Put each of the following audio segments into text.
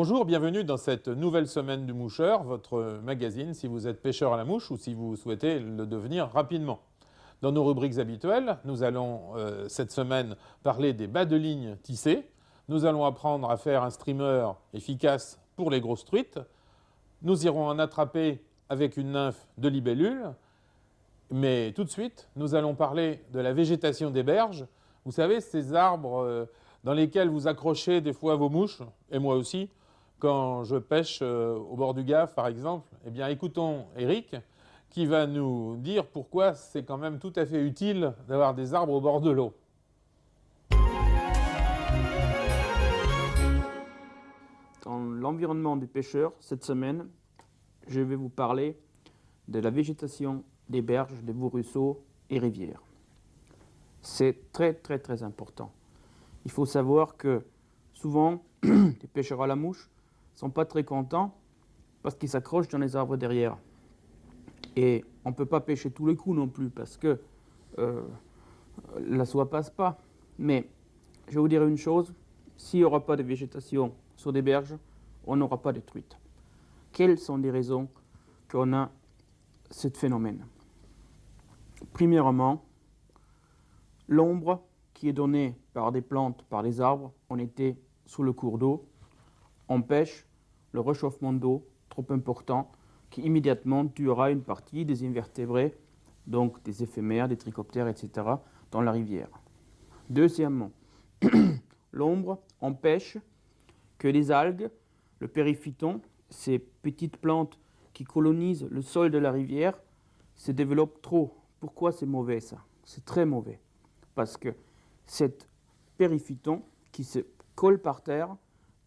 Bonjour, bienvenue dans cette nouvelle semaine du moucheur, votre magazine si vous êtes pêcheur à la mouche ou si vous souhaitez le devenir rapidement. Dans nos rubriques habituelles, nous allons cette semaine parler des bas de ligne tissés. Nous allons apprendre à faire un streamer efficace pour les grosses truites. Nous irons en attraper avec une nymphe de libellule. Mais tout de suite, nous allons parler de la végétation des berges. Vous savez, ces arbres dans lesquels vous accrochez des fois vos mouches, et moi aussi, quand je pêche au bord du Gave, par exemple. Eh bien, écoutons Eric, qui va nous dire pourquoi c'est quand même tout à fait utile d'avoir des arbres au bord de l'eau. Dans l'environnement des pêcheurs, cette semaine, je vais vous parler de la végétation des berges, de vos ruisseaux et rivières. C'est très important. Il faut savoir que souvent, les pêcheurs à la mouche ne sont pas très contents parce qu'ils s'accrochent dans les arbres derrière. Et on ne peut pas pêcher tous les coups non plus parce que la soie passe pas. Mais je vais vous dire une chose, s'il n'y aura pas de végétation sur des berges, on n'aura pas de truites. Quelles sont les raisons qu'on a ce phénomène? Premièrement, l'ombre qui est donnée par des plantes, par des arbres, en été sous le cours d'eau, empêche le réchauffement d'eau trop important qui immédiatement tuera une partie des invertébrés, donc des éphémères, des trichoptères, etc., dans la rivière. Deuxièmement, l'ombre empêche que les algues, le périphyton, ces petites plantes qui colonisent le sol de la rivière, se développent trop. Pourquoi c'est mauvais ça? C'est très mauvais. Parce que cet périphyton qui se colle par terre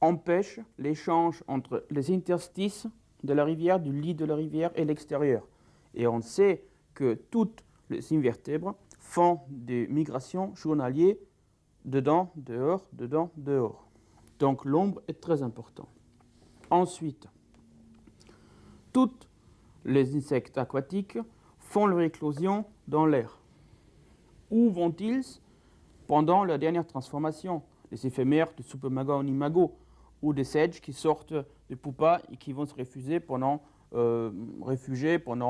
empêche l'échange entre les interstices de la rivière, du lit de la rivière et l'extérieur. Et on sait que toutes les invertèbres font des migrations journalières dedans, dehors, dedans, dehors. Donc l'ombre est très importante. Ensuite, tous les insectes aquatiques font leur éclosion dans l'air. Où vont-ils pendant la dernière transformation? Les éphémères de Supermaga ou Imago, ou des sedges qui sortent des pupas et qui vont se réfugier pendant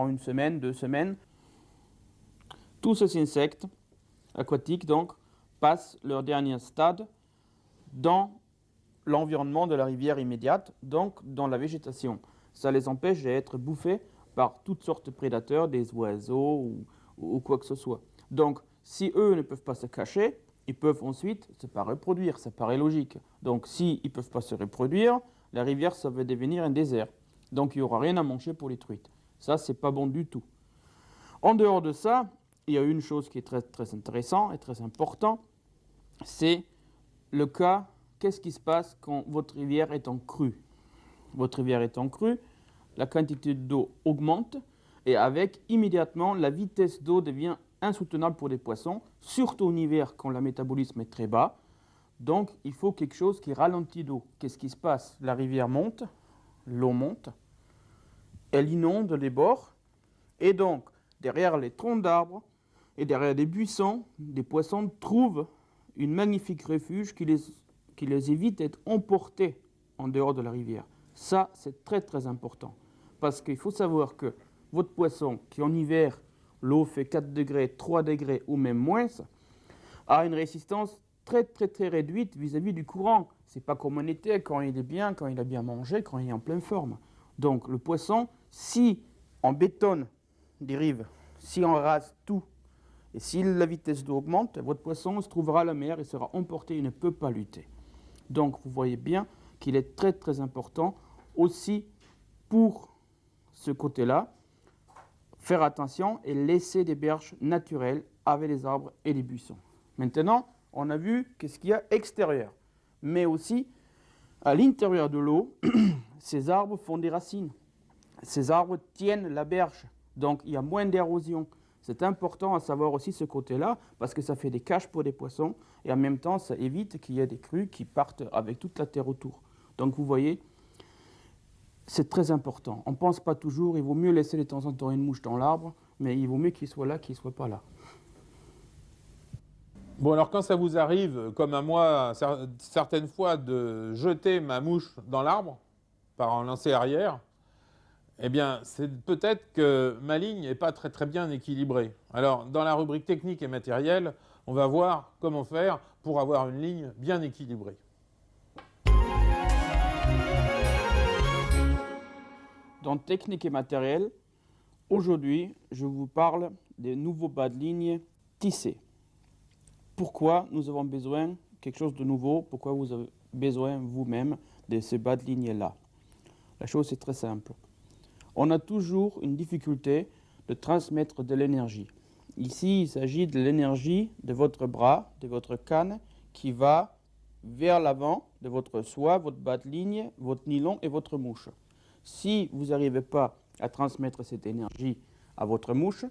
une semaine, 2 semaines. Tous ces insectes aquatiques donc passent leur dernier stade dans l'environnement de la rivière immédiate, donc dans la végétation. Ça les empêche d'être bouffés par toutes sortes de prédateurs, des oiseaux ou quoi que ce soit. Donc, si eux ne peuvent pas se cacher, ils peuvent ensuite se pas reproduire, ça paraît logique. Donc, s'ils ne peuvent pas se reproduire, la rivière, ça va devenir un désert. Donc, il n'y aura rien à manger pour les truites. Ça, c'est pas bon du tout. En dehors de ça, il y a une chose qui est très intéressante et très importante, c'est le cas, qu'est-ce qui se passe quand votre rivière est en crue? Votre rivière est en crue, la quantité d'eau augmente et avec immédiatement la vitesse d'eau devient insoutenable pour des poissons, surtout en hiver quand le métabolisme est très bas. Donc il faut quelque chose qui ralentit l'eau. Qu'est-ce qui se passe? La rivière monte, l'eau monte, elle inonde les bords et donc derrière les troncs d'arbres et derrière les buissons, des poissons trouvent une magnifique refuge qui les évite d'être emportés en dehors de la rivière. Ça, c'est très important. Parce qu'il faut savoir que votre poisson, qui en hiver, l'eau fait 4 degrés, 3 degrés ou même moins, a une résistance très réduite vis-à-vis du courant. Ce n'est pas comme en été, quand il est bien, quand il a bien mangé, quand il est en pleine forme. Donc le poisson, si on bétonne des rives, si on rase tout, et si la vitesse d'eau augmente, votre poisson se trouvera à la mer et sera emporté, il ne peut pas lutter. Donc vous voyez bien qu'il est très important aussi pour ce côté-là, faire attention et laisser des berges naturelles avec les arbres et les buissons. Maintenant, on a vu qu'est-ce qu'il y a extérieur, mais aussi à l'intérieur de l'eau, ces arbres font des racines. Ces arbres tiennent la berge, donc il y a moins d'érosion. C'est important à savoir aussi ce côté-là, parce que ça fait des caches pour des poissons, et en même temps, ça évite qu'il y ait des crues qui partent avec toute la terre autour. Donc vous voyez, c'est très important. On ne pense pas toujours, il vaut mieux laisser de temps en temps une mouche dans l'arbre, mais il vaut mieux qu'il soit là qu'il ne soit pas là. Bon, alors quand ça vous arrive, comme à moi, certaines fois, de jeter ma mouche dans l'arbre par un lancer arrière, eh bien, c'est peut-être que ma ligne n'est pas très très bien équilibrée. Alors, dans la rubrique technique et matériel, on va voir comment faire pour avoir une ligne bien équilibrée. Dans technique et matériel, aujourd'hui, je vous parle des nouveaux bas de ligne tissés. Pourquoi nous avons besoin de quelque chose de nouveau? Pourquoi vous avez besoin vous-même de ces bas de ligne-là? La chose est très simple. On a toujours une difficulté de transmettre de l'énergie. Ici, il s'agit de l'énergie de votre bras, de votre canne, qui va vers l'avant de votre soie, votre bas de ligne, votre nylon et votre mouche. Si vous n'arrivez pas à transmettre cette énergie à votre mouche,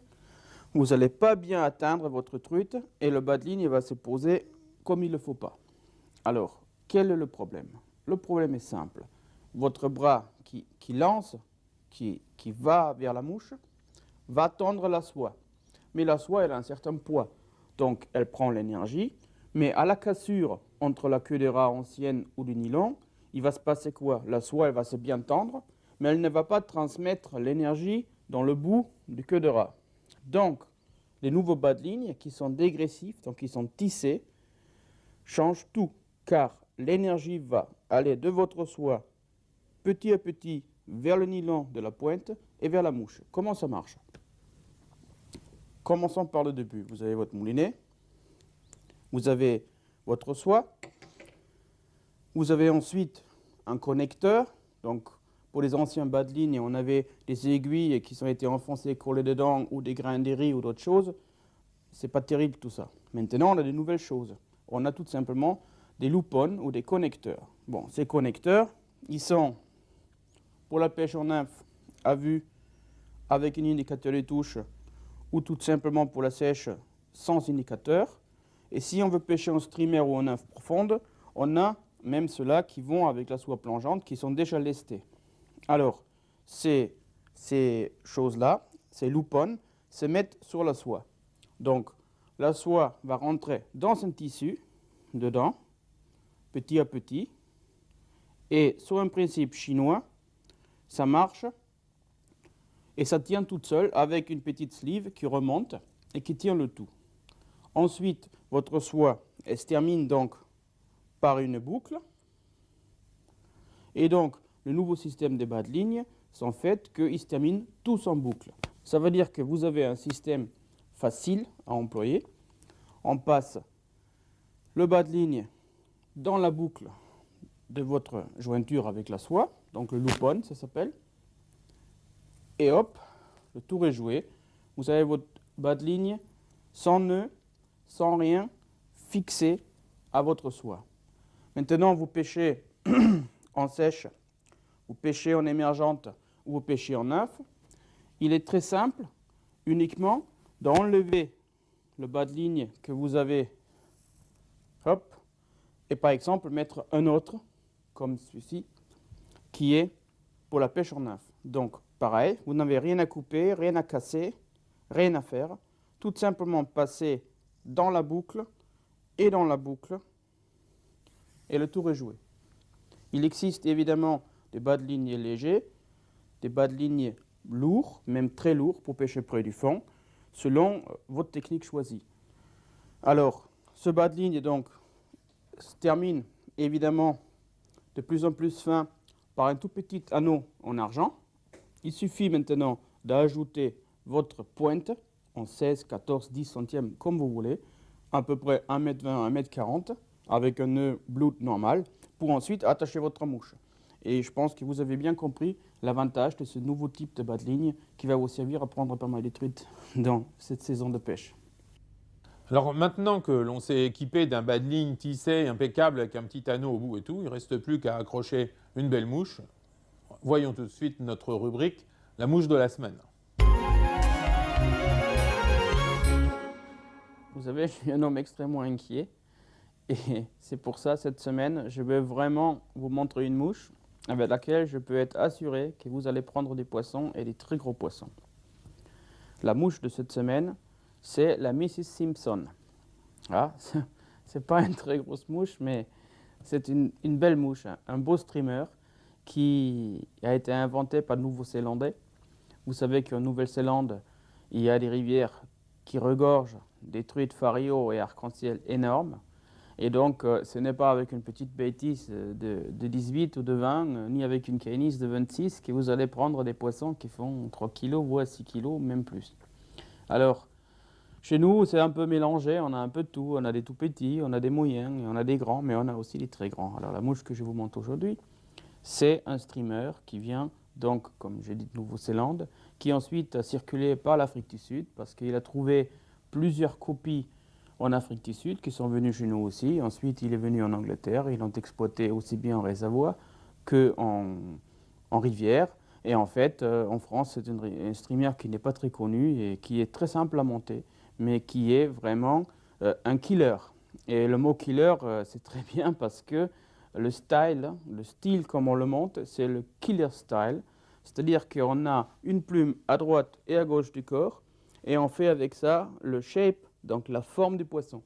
vous n'allez pas bien atteindre votre truite et le bas de ligne va se poser comme il ne le faut pas. Alors, quel est le problème? Le problème est simple. Votre bras qui lance, qui va vers la mouche, va tendre la soie. Mais la soie, elle a un certain poids. Donc, elle prend l'énergie. Mais à la cassure entre la queue de rat ancienne ou du nylon, il va se passer quoi? La soie, elle va se bien tendre, mais elle ne va pas transmettre l'énergie dans le bout du queue de rat. Donc, les nouveaux bas de ligne qui sont dégressifs, donc qui sont tissés, changent tout, car l'énergie va aller de votre soie petit à petit vers le nylon de la pointe et vers la mouche. Comment ça marche? Commençons par le début. Vous avez votre moulinet, vous avez votre soie, vous avez ensuite un connecteur. Donc, pour les anciens bas de ligne, on avait des aiguilles qui ont été enfoncées, collées dedans, ou des grains de riz ou d'autres choses. C'est pas terrible tout ça. Maintenant, on a de nouvelles choses. On a tout simplement des loupons ou des connecteurs. Bon, ces connecteurs, ils sont pour la pêche en nymphe à vue avec un indicateur de touche ou tout simplement pour la sèche sans indicateur. Et si on veut pêcher en streamer ou en nymphe profonde, on a même ceux-là qui vont avec la soie plongeante qui sont déjà lestés. Alors, ces choses-là, ces loupons, se mettent sur la soie. Donc, la soie va rentrer dans un tissu, dedans, petit à petit. Et sur un principe chinois, ça marche et ça tient toute seule avec une petite sleeve qui remonte et qui tient le tout. Ensuite, votre soie, elle se termine donc par une boucle. Et donc, le nouveau système des bas de ligne sont faits qu'ils se terminent tous en boucle. Ça veut dire que vous avez un système facile à employer. On passe le bas de ligne dans la boucle de votre jointure avec la soie, donc le loupon, ça s'appelle. Et hop, le tour est joué. Vous avez votre bas de ligne sans nœud, sans rien, fixé à votre soie. Maintenant, vous pêchez en sèche, vous pêchez en émergente ou vous pêchez en nymphe. Il est très simple, uniquement d'enlever le bas de ligne que vous avez, hop, et par exemple mettre un autre, comme celui-ci, qui est pour la pêche en nymphe. Donc, pareil, vous n'avez rien à couper, rien à casser, rien à faire. Tout simplement passer dans la boucle et dans la boucle, et le tour est joué. Il existe évidemment des bas de ligne légers, des bas de ligne lourds, même très lourds, pour pêcher près du fond, selon votre technique choisie. Alors, ce bas de ligne donc se termine évidemment de plus en plus fin par un tout petit anneau en argent. Il suffit maintenant d'ajouter votre pointe en 16, 14, 10 centièmes comme vous voulez, à peu près 1,20 m, 1,40 m, avec un nœud blood normal, pour ensuite attacher votre mouche. Et je pense que vous avez bien compris l'avantage de ce nouveau type de bas de ligne qui va vous servir à prendre pas mal de truites dans cette saison de pêche. Alors maintenant que l'on s'est équipé d'un bas de ligne tissé impeccable avec un petit anneau au bout et tout, il ne reste plus qu'à accrocher une belle mouche. Voyons tout de suite notre rubrique, la mouche de la semaine. Vous savez, je suis un homme extrêmement inquiet et c'est pour ça cette semaine, je vais vraiment vous montrer une mouche avec laquelle je peux être assuré que vous allez prendre des poissons et des très gros poissons. La mouche de cette semaine, c'est la Mrs. Simpson. Ah, c'est pas une très grosse mouche, mais c'est une belle mouche, un beau streamer qui a été inventé par de Nouveau-Zélandais. Vous savez qu'en Nouvelle-Zélande, il y a des rivières qui regorgent des truites fario et arc-en-ciel énormes. Et donc, ce n'est pas avec une petite bêtise de 18 ou de 20, ni avec une canisse de 26 que vous allez prendre des poissons qui font 3 kilos, voire 6 kilos, même plus. Alors, chez nous, c'est un peu mélangé, on a un peu de tout. On a des tout petits, on a des moyens, et on a des grands, mais on a aussi des très grands. Alors, la mouche que je vous montre aujourd'hui, c'est un streamer qui vient, donc, comme j'ai dit, de Nouvelle-Zélande, qui ensuite a circulé par l'Afrique du Sud, parce qu'il a trouvé plusieurs copies en Afrique du Sud qui sont venus chez nous aussi. Ensuite, il est venu en Angleterre. Ils l'ont exploité aussi bien en réservoir qu'en rivière. Et en fait, en France, c'est un streamer qui n'est pas très connu et qui est très simple à monter, mais qui est vraiment un killer. Et le mot killer, c'est très bien parce que le style comme on le monte, c'est le killer style. C'est-à-dire qu'on a une plume à droite et à gauche du corps et on fait avec ça le shape, donc la forme du poisson.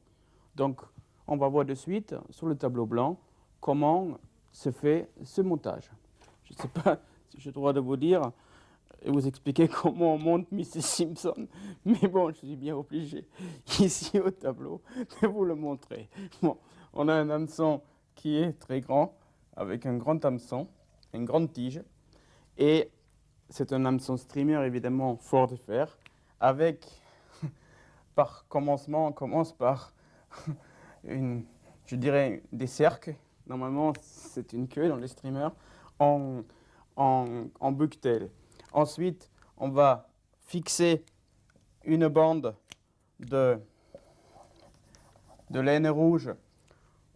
Donc, on va voir de suite sur le tableau blanc comment se fait ce montage. Je ne sais pas si j'ai le droit de vous dire et vous expliquer comment on monte Mrs. Simpson, mais bon, je suis bien obligé ici au tableau de vous le montrer. Bon, on a un hameçon qui est très grand, avec un grand hameçon, une grande tige, et c'est un hameçon streamer évidemment fort de fer, avec par commencement, on commence par je dirais des cercles. Normalement, c'est une queue dans les streamers en bucktail. Ensuite, on va fixer une bande de laine rouge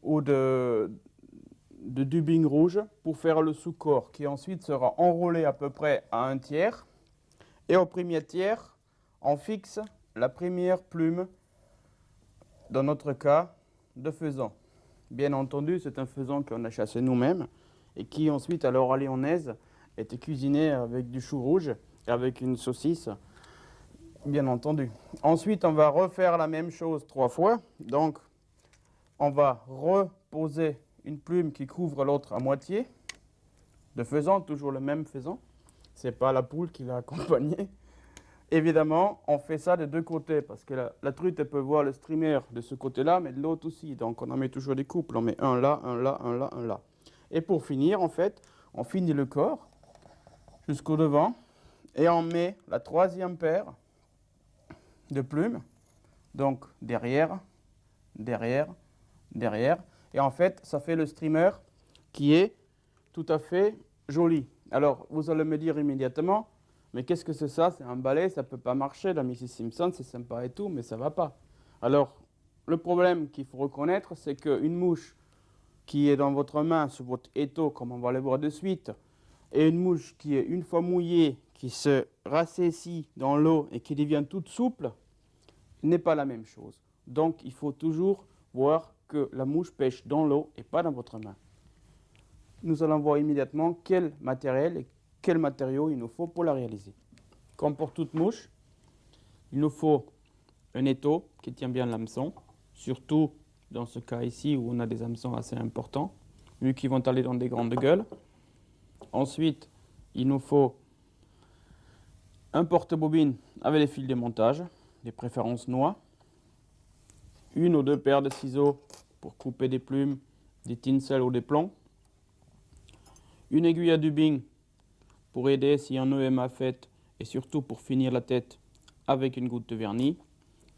ou de dubbing rouge pour faire le sous-corps qui ensuite sera enroulé à peu près à 1/3. Et au premier tiers, on fixe la première plume, dans notre cas, de faisan. Bien entendu, c'est un faisan qu'on a chassé nous-mêmes et qui ensuite, à l'heure lyonnaise, était cuisiné avec du chou rouge et avec une saucisse, bien entendu. Ensuite, on va refaire la même chose 3 fois. Donc, on va reposer une plume qui couvre l'autre à moitié de faisan, toujours le même faisan. Ce n'est pas la poule qui l'a accompagné. Évidemment, on fait ça de 2 côtés, parce que la truite, elle peut voir le streamer de ce côté-là, mais de l'autre aussi. Donc, on en met toujours des couples. On met un là, un là, un là, un là. Et pour finir, en fait, on finit le corps jusqu'au devant, et on met la 3e paire de plumes, donc derrière, derrière, derrière. Et en fait, ça fait le streamer qui est tout à fait joli. Alors, vous allez me dire immédiatement, mais qu'est-ce que c'est ça? C'est un balai, ça ne peut pas marcher. La Mrs. Simpson, c'est sympa et tout, mais ça ne va pas. Alors, le problème qu'il faut reconnaître, c'est qu'une mouche qui est dans votre main, sur votre étau, comme on va le voir de suite, et une mouche qui est une fois mouillée, qui se rassaisit dans l'eau et qui devient toute souple, n'est pas la même chose. Donc, il faut toujours voir que la mouche pêche dans l'eau et pas dans votre main. Nous allons voir immédiatement quel matériel et quel matériau il nous faut pour la réaliser. Comme pour toute mouche, il nous faut un étau qui tient bien l'hameçon, surtout dans ce cas ici où on a des hameçons assez importants, vu qu'ils vont aller dans des grandes gueules. Ensuite, il nous faut un porte-bobine avec les fils de montage, des préférences noix, 1 ou 2 paires de ciseaux pour couper des plumes, des tinsels ou des plombs, une aiguille à dubbing pour aider si un nœud est mal fait et surtout pour finir la tête avec une goutte de vernis.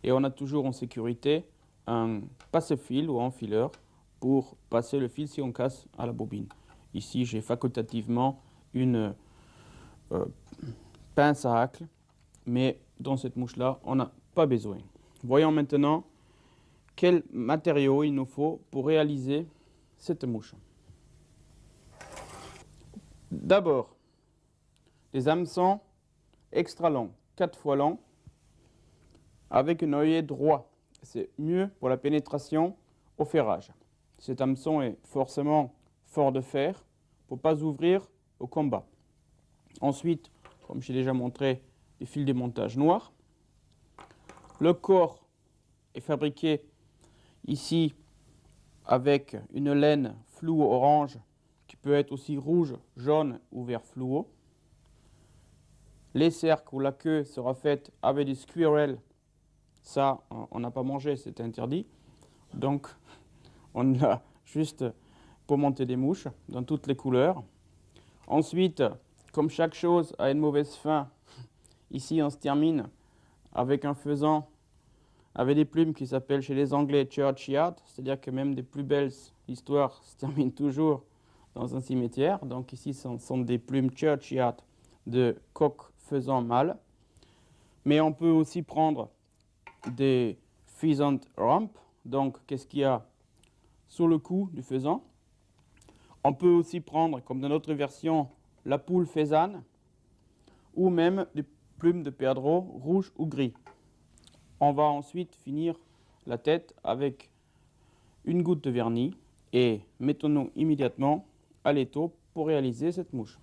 Et on a toujours en sécurité un passe-fil ou un fileur pour passer le fil si on casse à la bobine. Ici, j'ai facultativement une pince à hacle, mais dans cette mouche-là, on n'a pas besoin. Voyons maintenant quel matériau il nous faut pour réaliser cette mouche. D'abord, des hameçons extra longs, 4 fois longs, avec un œillet droit. C'est mieux pour la pénétration au ferrage. Cet hameçon est forcément fort de fer pour ne pas ouvrir au combat. Ensuite, comme j'ai déjà montré, des fils de montage noirs. Le corps est fabriqué Ici, avec une laine fluo orange, qui peut être aussi rouge, jaune ou vert fluo. Les cercles ou la queue sera faite avec du squirrel. Ça, on n'a pas mangé, c'est interdit. Donc, on l'a juste pour monter des mouches dans toutes les couleurs. Ensuite, comme chaque chose a une mauvaise fin, ici on se termine avec un faisan avec des plumes qui s'appellent chez les Anglais churchyard, c'est-à-dire que même des plus belles histoires se terminent toujours dans un cimetière. Donc ici, ce sont des plumes churchyard de coq faisan mâle. Mais on peut aussi prendre des pheasant rump. Donc, qu'est-ce qu'il y a sur le cou du faisan? On peut aussi prendre, comme dans notre version, la poule faisane ou même des plumes de perdreau rouge ou gris. On va ensuite finir la tête avec une goutte de vernis et mettons-nous immédiatement à l'étau pour réaliser cette mouche.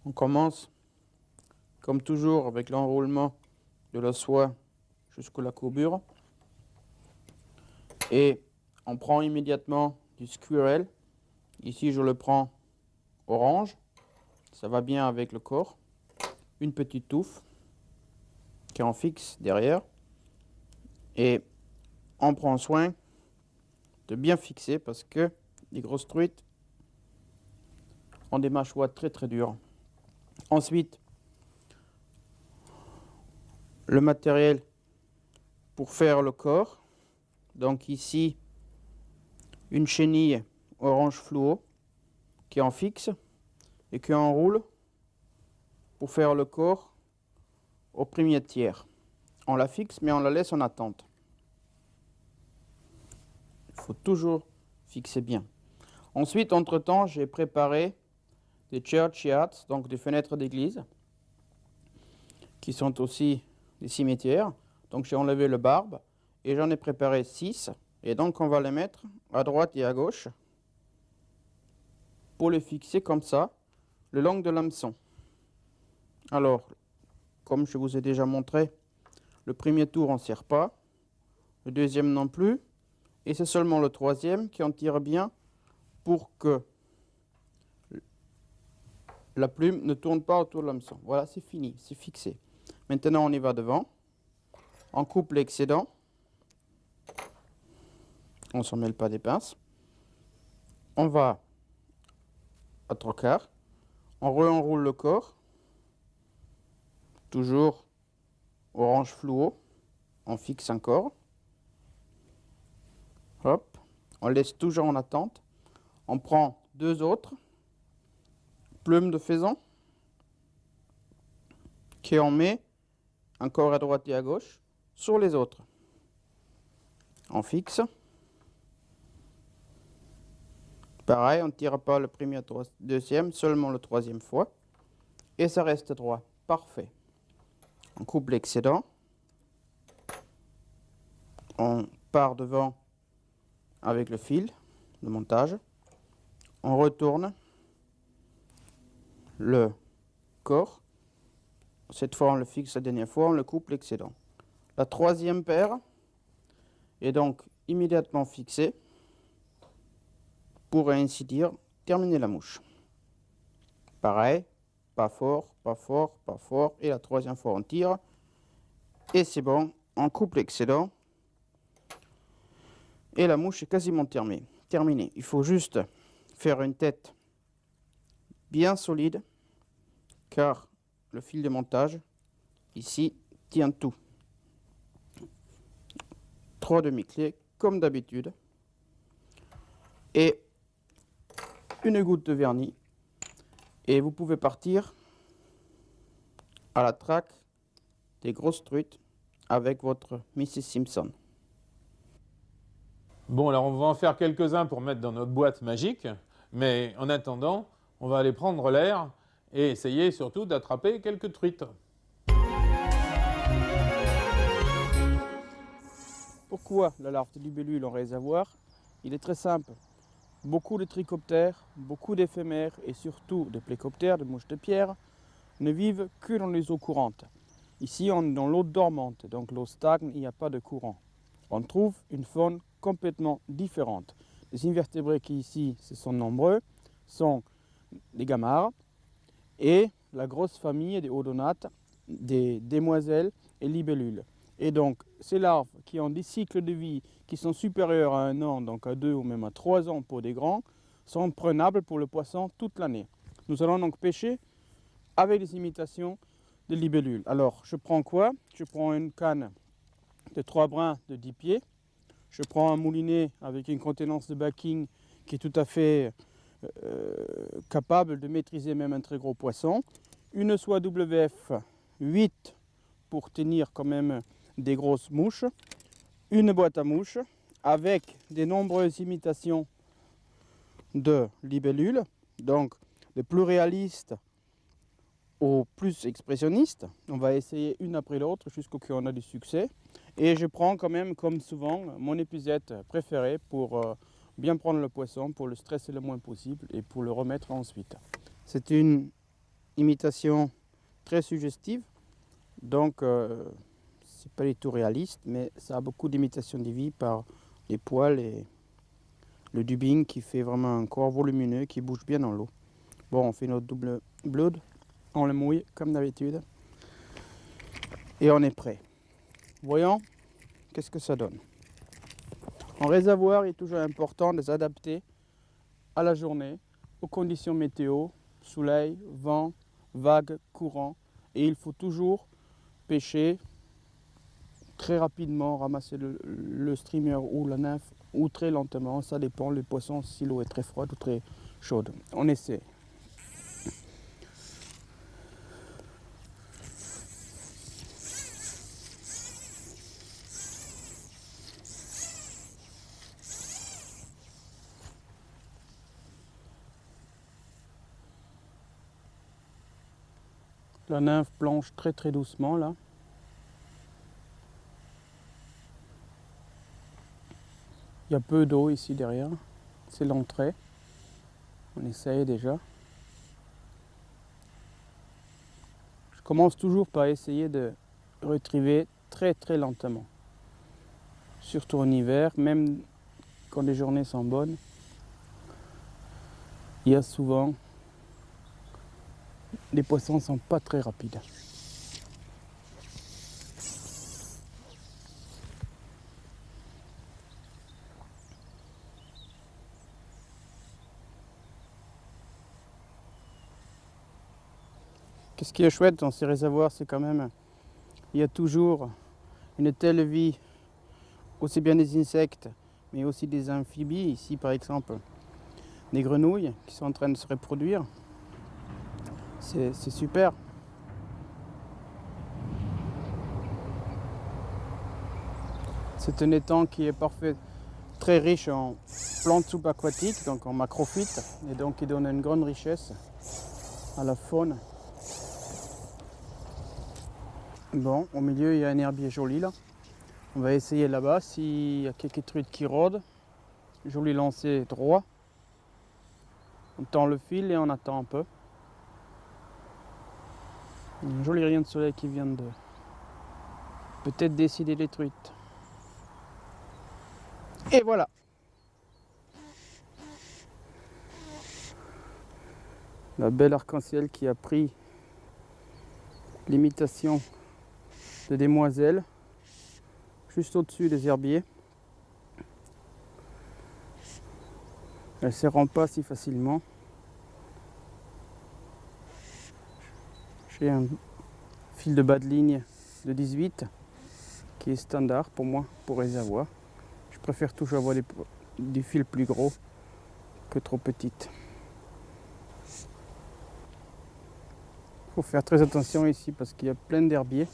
On commence comme toujours avec l'enroulement de la soie jusqu'à la courbure et on prend immédiatement du squirrel. Ici je le prends orange, ça va bien avec le corps. Une petite touffe qui en fixe derrière et on prend soin de bien fixer parce que les grosses truites ont des mâchoires très très dures. Ensuite, le matériel pour faire le corps. Donc ici, une chenille orange fluo qui en fixe et qui enroule pour faire le corps au premier tiers. On la fixe mais on la laisse en attente. Il faut toujours fixer bien. Ensuite, entre-temps, j'ai préparé des churchyards, donc des fenêtres d'église, qui sont aussi des cimetières. Donc j'ai enlevé le barbe et j'en ai préparé 6. Et donc on va les mettre à droite et à gauche pour les fixer comme ça, le long de l'hameçon. Alors, comme je vous ai déjà montré, le premier tour on ne serre pas, le deuxième non plus, et c'est seulement le troisième qui en tire bien pour que la plume ne tourne pas autour de l'hameçon. Voilà, c'est fini, c'est fixé. Maintenant, on y va devant. On coupe l'excédent. On ne s'en mêle pas des pinces. On va à 3/4. On re-enroule le corps. Toujours orange fluo. On fixe encore. Hop. On laisse toujours en attente. On prend 2 autres plumes de faisan qui on met encore à droite et à gauche sur les autres. On fixe. Pareil, on ne tire pas le premier, deuxième, seulement le troisième fois. Et ça reste droit. Parfait. On coupe l'excédent. On part devant avec le fil de montage. On retourne le corps. Cette fois, on le fixe la dernière fois, on le coupe l'excédent. La troisième paire est donc immédiatement fixée pour ainsi dire terminer la mouche. Pareil, pas fort, pas fort, pas fort. Et la troisième fois, on tire. Et c'est bon, on coupe l'excédent. Et la mouche est quasiment terminée. Il faut juste faire une tête bien solide, car le fil de montage, ici, tient tout. 3 demi-clés, comme d'habitude. Et une goutte de vernis. Et vous pouvez partir à la traque des grosses truites avec votre Mrs. Simpson. Bon, alors on va en faire quelques-uns pour mettre dans notre boîte magique, mais en attendant, on va aller prendre l'air et essayer surtout d'attraper quelques truites. Pourquoi la larve de libellule en réservoir? Il est très simple. Beaucoup de trichoptères, beaucoup d'éphémères et surtout de plécoptères, de mouches de pierre, ne vivent que dans les eaux courantes. Ici, on est dans l'eau dormante, donc l'eau stagne, il n'y a pas de courant. on trouve une faune complètement différente. Les invertébrés qui ici, ce sont nombreux, sont les gamarres et la grosse famille des odonates, des demoiselles et libellules. Et donc, ces larves qui ont des cycles de vie qui sont supérieurs à 1 an, donc à 2 ou même à 3 ans pour des grands, sont prenables pour le poisson toute l'année. Nous allons donc pêcher avec des imitations de libellules. Alors, je prends quoi? Je prends une canne de 3 brins de 10 pieds. Je prends un moulinet avec une contenance de backing qui est tout à fait capable de maîtriser même un très gros poisson. Une soie WF 8 pour tenir quand même des grosses mouches. Une boîte à mouches avec de nombreuses imitations de libellules. Donc, le plus réaliste au plus expressionniste. On va essayer une après l'autre jusqu'à ce qu'on a du succès. Et je prends quand même, comme souvent, mon épuisette préférée pour bien prendre le poisson, pour le stresser le moins possible et pour le remettre ensuite. C'est une imitation très suggestive, donc c'est pas du tout réaliste, mais ça a beaucoup d'imitations de vie par les poils et le dubbing qui fait vraiment un corps volumineux qui bouge bien dans l'eau. Bon, on fait notre double blood. On le mouille comme d'habitude et on est prêt. Voyons qu'est-ce que ça donne. En réservoir, il est toujours important de s'adapter à la journée, aux conditions météo, soleil, vent, vagues, courant. Et il faut toujours pêcher très rapidement, ramasser le streamer ou la nymphe ou très lentement. Ça dépend, le poisson, si l'eau est très froide ou très chaude. On essaie. La nymphe planche très très doucement là. Il y a peu d'eau ici derrière. C'est l'entrée. On essaye déjà. Je commence toujours par essayer de retriever très très lentement. Surtout en hiver, même quand les journées sont bonnes. Il y a souvent les poissons ne sont pas très rapides. Qu'est-ce qui est chouette dans ces réservoirs, c'est quand même, il y a toujours une telle vie, aussi bien des insectes, mais aussi des amphibies. Ici, par exemple, des grenouilles qui sont en train de se reproduire. C'est super. C'est un étang qui est parfait, très riche en plantes subaquatiques, donc en macrophytes, et donc qui donne une grande richesse à la faune. Bon, au milieu, il y a un herbier joli là. On va essayer là-bas s'il y a quelques truites qui rôdent. Joli lancer droit. On tend le fil et on attend un peu. Un joli rayon de soleil qui vient de peut-être décider les truites. Et voilà. La belle arc-en-ciel qui a pris l'imitation de demoiselles juste au-dessus des herbiers. Elle ne se rend pas si facilement. J'ai un fil de bas de ligne de 18 qui est standard pour moi pour réservoir. Je préfère toujours avoir des fils plus gros que trop petites. Il faut faire très attention ici parce qu'il y a plein d'herbiers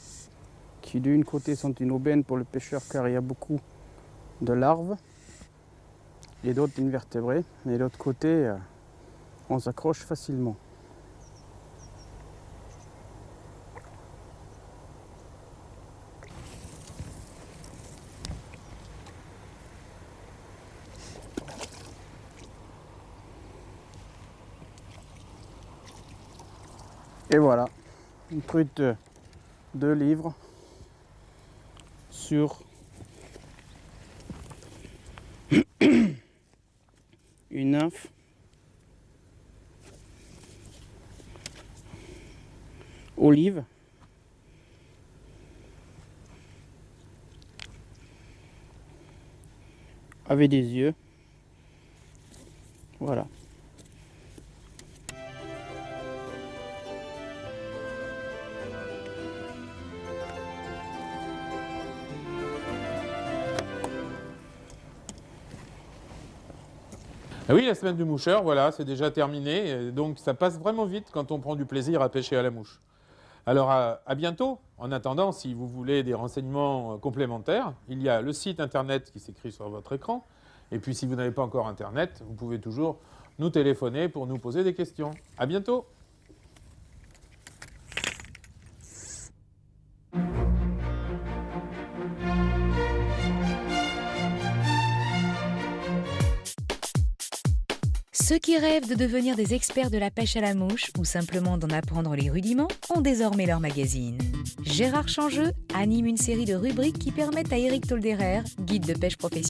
qui d'un côté sont une aubaine pour le pêcheur car il y a beaucoup de larves et d'autres invertébrés, mais de l'autre côté on s'accroche facilement. Et voilà, une truite de 2 livres sur une nymphe. Olive. Avec des yeux. Voilà. Ah oui, la semaine du moucheur, voilà, c'est déjà terminé. Donc ça passe vraiment vite quand on prend du plaisir à pêcher à la mouche. Alors à bientôt. En attendant, si vous voulez des renseignements complémentaires, il y a le site internet qui s'écrit sur votre écran. Et puis si vous n'avez pas encore internet, vous pouvez toujours nous téléphoner pour nous poser des questions. À bientôt. Ceux qui rêvent de devenir des experts de la pêche à la mouche ou simplement d'en apprendre les rudiments ont désormais leur magazine. Gérard Changeux anime une série de rubriques qui permettent à Eric Tolderer, guide de pêche professionnel,